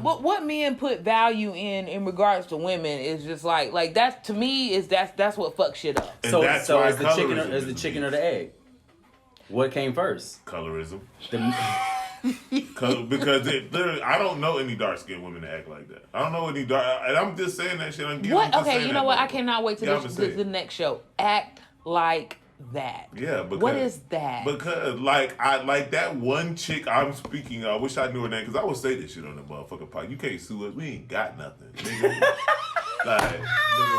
what men put value in regards to women is just like that's to me is that's what fucks shit up. And So that's is the chicken or the egg? What came first? Colorism. Because literally, I don't know any dark skinned women that act like that. I don't know any dark, and I'm just saying that shit. Okay, you know what? I cannot wait to the next show. Act like that. Yeah, because what is that? Because I like that one chick I'm speaking. I wish I knew her name because I would say this shit on the motherfucking podcast. You can't sue us. We ain't got nothing. Nigga. Nigga,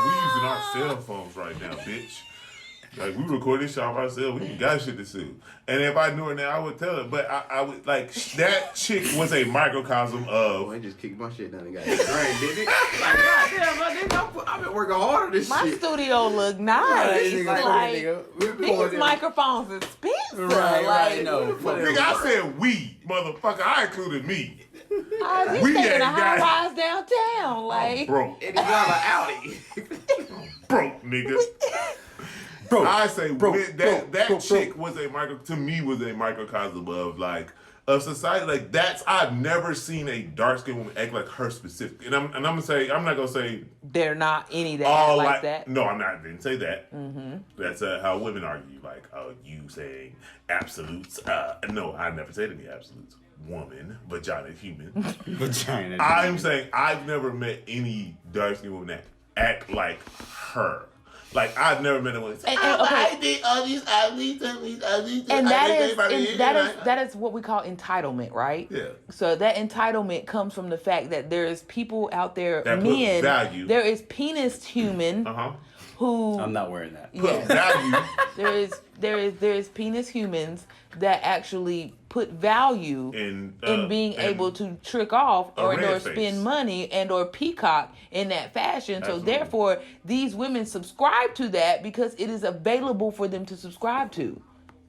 we using our cell phones right now, bitch. Like we record this shit off ourselves. We ain't got shit to sue. And if I knew her name, I would tell her. But I would like that chick was a microcosm of. I just kicked my shit down and got it drained, did it? Like, goddamn, my nigga, I've been working hard on this my shit. My studio look nice. These microphones expensive. Right, no. Nigga, I said we, motherfucker. I included me. We staying a high rise downtown, like. I'm broke. And he got an Audi. Broke, nigga. Bro, I say that chick was a microcosm of like of society. Like I've never seen a dark skinned woman act like her specifically. And I'm not gonna say they're not any that act like that. No, I'm not. I didn't say that. Mm-hmm. That's how women argue. Like, you saying absolutes. No, I never said any absolutes. Woman, vagina, human. Vagina. I'm saying I've never met any dark skinned woman that act like her. Like I've never met anyone. I did all these athletes. And that is what we call entitlement, right? Yeah. So that entitlement comes from the fact that there is people out there, that men. Put value. There is penis human who. I'm not wearing that. Put value. There is penis humans that actually put value in being able to trick off or spend money and or peacock in that fashion. Absolutely. So therefore, these women subscribe to that because it is available for them to subscribe to.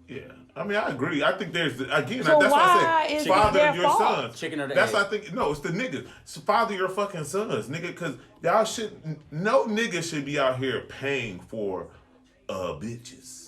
Yeah. I mean, I agree. I think there's, again, So that's why why I said, is father it their your fault? sons. Chicken or the That's egg? why I think, no, it's the niggas. So father your fucking sons, nigga, because y'all no nigga should be out here paying for bitches.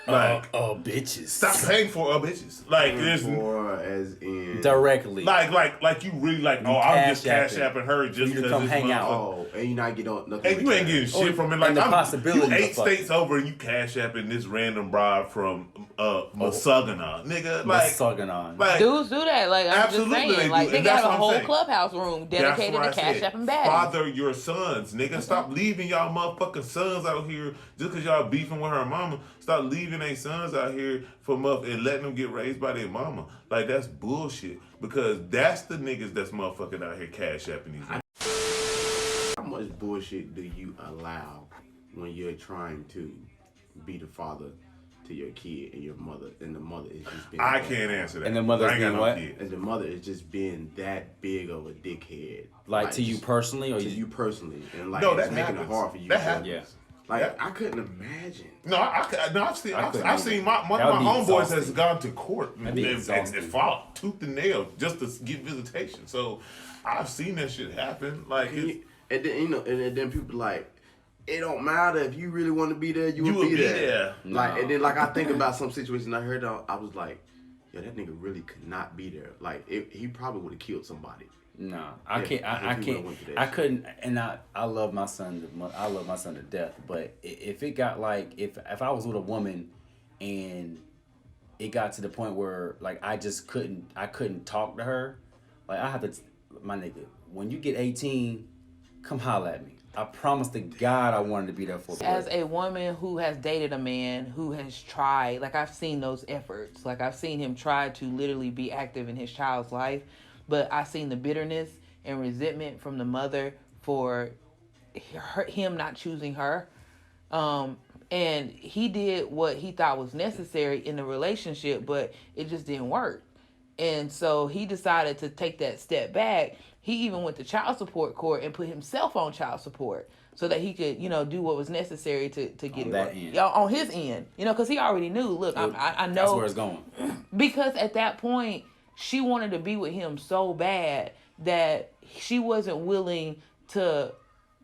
Like, bitches. stop paying for bitches. Like, there's for as in directly. Like you really like, I'm just cash apping her just you to because come this hang out. oh, and you not get on nothing. And you ain't getting shit from it. Like, and the possibility you of 8 states over and you cash apping this random broad from Masugana, nigga. Like, Masugana. Like, Dudes do that. Like, I'm just absolutely they saying. do. Like, they And that's got a what I'm whole saying. clubhouse room dedicated to cash apping baddies. Father your sons, nigga. Stop leaving y'all motherfucking sons out here just because y'all beefing with her mama. Stop leaving their sons out here and letting them get raised by their mama. Like, that's bullshit. Because that's the niggas that's motherfucking out here cash apping these niggas. How much bullshit do you allow when you're trying to be the father to your kid and your mother, and the mother is just being I can't answer that. And the mother's I ain't got being no what? kid. and the mother is just being that big of a dickhead. Like to you personally, or to you personally, and like No, it's that making happens. it hard for you. That happens. Yeah. Like Yeah. I couldn't imagine. No, I've seen my That would be homeboys exhausting. has gone to court That'd be and exhausting. fought tooth and nail just to get visitation. So I've seen that shit happen. Like, And then and then people like, it don't matter if you really want to be there, you You will will be be there. there. Like, No. and then like I think about some situation I heard, I was like, yo, that nigga really could not be there. Like, he probably would have killed somebody. No, I Yeah, can't. I if you can't. would've went to that I shit. couldn't. And I love my son. I love my son to death. But if it got like if I was with a woman, and it got to the point where like I just couldn't. I couldn't talk to her. Like I have to. My nigga, when you get 18, come holla at me. I promise to God I wanted to be there for. As a woman who has dated a man who has tried, like I've seen those efforts. Like I've seen him try to literally be active in his child's life, but I've seen the bitterness and resentment from the mother for him not choosing her. And he did what he thought was necessary in the relationship, but it just didn't work. And so he decided to take that step back. He even went to child support court and put himself on child support so that he could, do what was necessary to get On it that right. end. Yeah, on his end, because he already knew. Look, I know That's where it's going. because at that point she wanted to be with him so bad that she wasn't willing to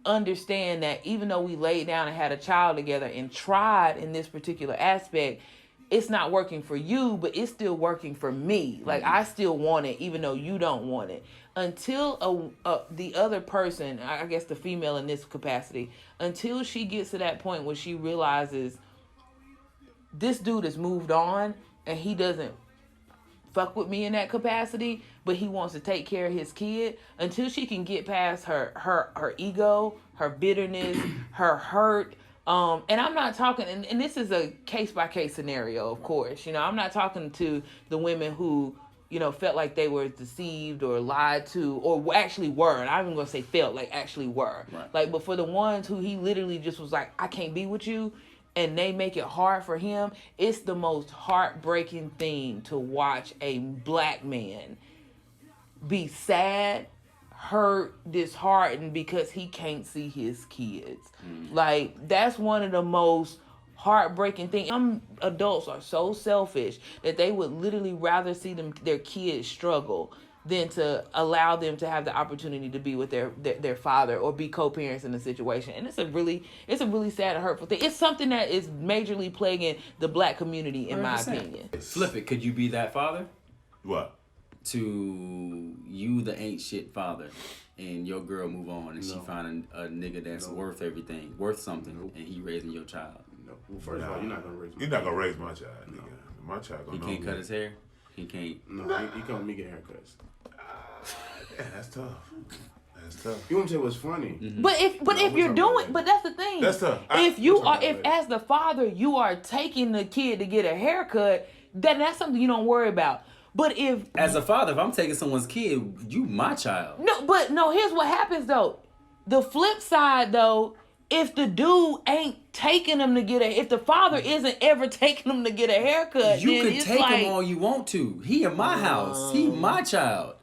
understand that even though we laid down and had a child together and tried in this particular aspect, it's not working for you, but it's still working for me. Like I still want it, even though you don't want it. Until the other person, I guess the female in this capacity, until she gets to that point where she realizes this dude has moved on and he doesn't fuck with me in that capacity, but he wants to take care of his kid, until she can get past her ego, her bitterness, her hurt. And I'm not talking, and this is a case-by-case scenario, of course. I'm not talking to the women who, felt like they were deceived or lied to, or actually were. And I'm even going to say felt, like actually were. Right. Like, but for the ones who he literally just was like, I can't be with you, and they make it hard for him, it's the most heartbreaking thing to watch a black man be sad, hurt, disheartened because he can't see his kids. Like, that's one of the most heartbreaking things. Some adults are so selfish that they would literally rather see their kids struggle than to allow them to have the opportunity to be with their father or be co-parents in the situation. And it's a really sad and hurtful thing. It's something that is majorly plaguing the black community, in my 100%. opinion. Flip it. Could you be that father? What? To you, the ain't shit father, and your girl move on, and she find a nigga that's worth everything, worth something, and he raising your child. No. Well, first of all, you're not gonna raise. You're not gonna raise my child, nigga. My child gonna He know can't me. cut his hair. He can't. No, he come with me get haircuts. Yeah, that's tough. That's tough. You want to say what's funny? Mm-hmm. But if you're doing, but that's the thing. That's tough. If as the father you are taking the kid to get a haircut, then that's something you don't worry about. But if as a father, if I'm taking someone's kid, you my child. No, here's what happens though. The flip side though, if the dude ain't taking them to get if the father isn't ever taking them to get a haircut, You then can it's take like, him all you want to. He in my house. He my child.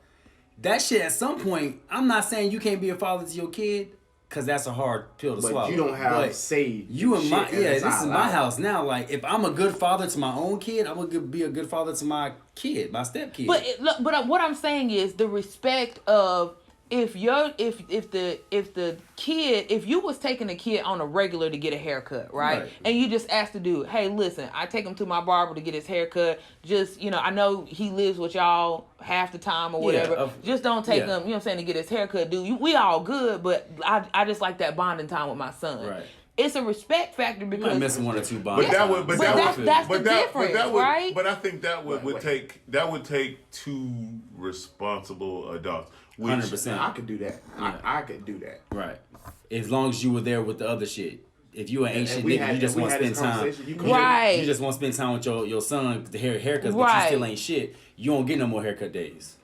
That shit at some point, I'm not saying you can't be a father to your kid, cause that's a hard pill to But swallow. you don't have But say. you in my shit, this is my house now. Like if I'm a good father to my own kid, I'm gonna be a good father to my kid, my step kid. But what I'm saying is the respect of if you was taking a kid on a regular to get a haircut, right? And you just asked the dude, hey, listen, I take him to my barber to get his haircut. Just, I know he lives with y'all half the time or whatever. Just don't take him, you know what I'm saying, to get his haircut, dude. We all good, but I just like that bonding time with my son. Right. It's a respect factor because I'm missing one or two bonds. that's the difference, right? But I think that would take two responsible adults. 100%. I could do that. I could do that. Right. As long as you were there with the other shit. If you an ain't shit we nigga, had- you just we want to had spend this time. conversation, Right. You just want to spend time with your son, the haircuts, but you Right. still ain't shit. You don't get no more haircut days.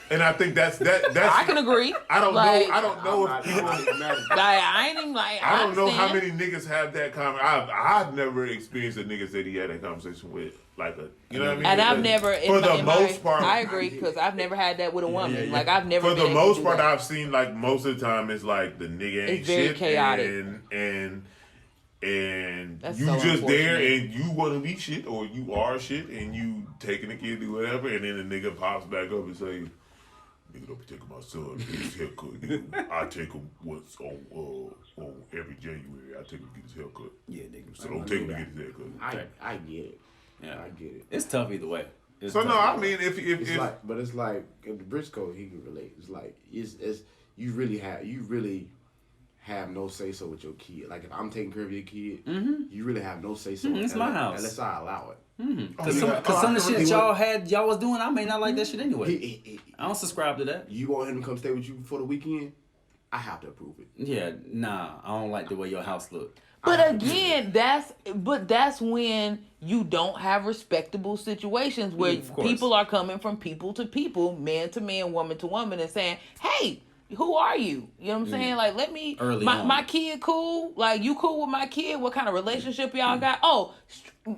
And I think that's I can agree. I don't know if people. I ain't even like. I don't know how understand. many niggas have that conversation. I've never experienced a nigga that he had that conversation with, like you know what I mean? And I've never, for the most part, I agree because I've never had that with a woman. Yeah. Like I've never. For been the able to most do part, that. I've seen like most of the time it's like the nigga ain't It's very shit, chaotic. and That's you so just there unfortunate. and you want to be shit or you are shit and you taking the kid to whatever, and then the nigga pops back up and say, "Nigga, don't be taking my son to get his haircut. Nigga, I take him once on every January. I take him to get his haircut. Yeah, nigga. So don't take him to get his haircut." I get it. Yeah. I get it. It's tough either way. It's So tough no, I either way. mean if It's like if the Briscoe, he can relate. It's like it's you really have no say so with your kid. Like if I'm taking care of your kid, you really have no say so. It's my house. Unless I allow it. Because some of the shit y'all was doing, I may not like that shit anyway. I don't subscribe to that. You want him to come stay with you for the weekend? I have to approve it. Yeah, nah, I don't like the way your house look. But again, that's when you don't have respectable situations where Of course. people are coming from people to people, man to man, woman to woman, and saying, "Hey, who are you?" You know what I'm saying? Like, let me. Early my on. my kid cool. Like, you cool with my kid? What kind of relationship y'all got? Oh,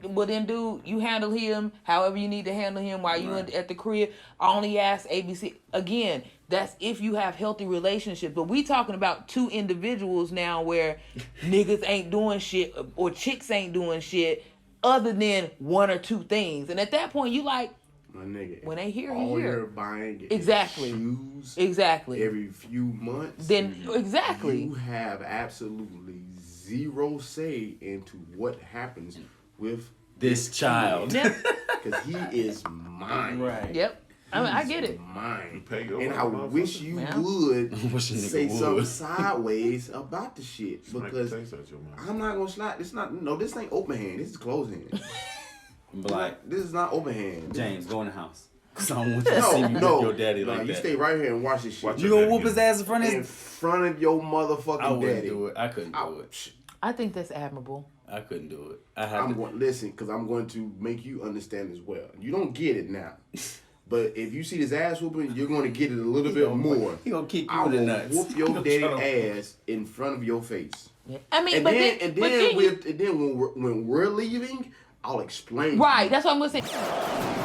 well then, dude, you handle him however you need to handle him while you at the crib. I only ask ABC. Again, that's if you have healthy relationships. But we talking about two individuals now where niggas ain't doing shit or chicks ain't doing shit other than one or two things. And at that point, you like, My nigga. when they here, all he here. you're buying is Exactly. shoes Exactly. every few months. Then exactly. You have absolutely zero say into what happens with This child. Yep. because he is mine. Right. Yep. I mean, I He's get it. Mine. pay your And I motherfucker. wish you Yeah. would Wish a nigga say something would. sideways about the shit Smack the because taste out your mouth. I'm not gonna slide. This ain't open hand. This is closed hand. Black. This is not open hand. James, go in the house. Cause I don't want you to see me No, with your daddy no, like you that. stay right here and watch this shit. Watch You it. gonna whoop his ass in front of in his... front of your motherfucking I wouldn't daddy. do it. I couldn't do it. I think that's admirable. I couldn't do it. I have I'm to... going listen because I'm going to make you understand as well. You don't get it now, but if you see this ass whooping, you're going to get it a little bit more. He gonna kick you I in the will nuts. whoop your He gonna daddy try to- ass in front of your face. Yeah. I mean, And but then, then, when we're leaving, I'll explain. right. That's what I'm gonna say.